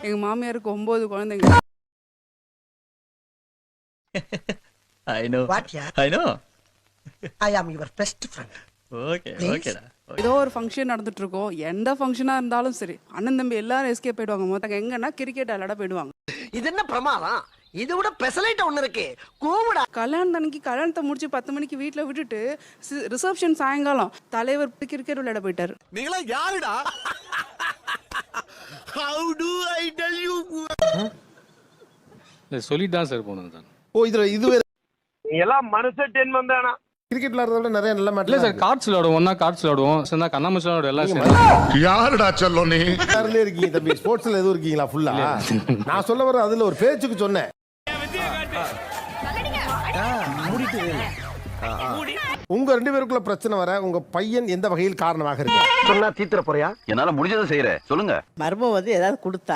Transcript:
எங்க மாமியாருக்கு 9 குழந்தைங்க. I know. What, yeah? I know. I am your best friend. Okay, okay. ஏதோ ஒரு ஃபங்க்ஷன் நடந்துட்டு இருக்கோம், எந்த ஃபங்க்ஷனா இருந்தாலும் சரி, அண்ணன் தம்பி எல்லாரும் எஸ்கேப் போயிடுவாங்க. மொத்தம் எங்கன்னா கிரிக்கெட் விளையாட போயிடுவாங்க. இது என்ன பிரமாதம்? இது விட பெசலைட் ஒண்ணு இருக்கு. கூவுடா. கல்யாணம் அன்னைக்கு கல்யாணத்தை முடிச்சு 10 மணிக்கு வீட்டுல விட்டுட்டு ரிசப்ஷன் சாயங்காலம் தலைவர் கிரிக்கெட் விளையாட போயிட்டாரு. நீங்களா யாருடா? How do I tell you? சொல்லிட்டு தான் சார் போனது சார். ஓ இது வேற எல்லாம் மனுஷன் டென் வந்தானா கிரிக்கெட் விளையாடுறத விட நிறைய நல்ல மேட்ச் இல்ல சார், கார்ட்ஸ் விளையாடுவோம், ஒன்னா கார்ட்ஸ் விளையாடுவோம், சேர்ந்தா கண்ணாமூச்சி விளையாடுவோம், எல்லாம் சேர்ந்து. யாருடா சொல்லோ நீ? எல்லாருமே இருக்கீங்க தம்பி, ஸ்போர்ட்ஸ்ல எதுவும் இருக்கீங்களா ஃபுல்லா? நான் சொல்ல வர அதுல ஒரு பேச்சுக்கு சொன்னேன். உங்க 2 பேருக்குள்ள பிரச்சனை வர உங்க பையன் எந்த வகையில் காரணமாக இருக்கு? சொன்னா தீத்துற போறியா? என்னால முடிஞ்சதை செய்யறேன், சொல்லுங்க. மர்மம் வந்து ஏதாவது கொடுத்தா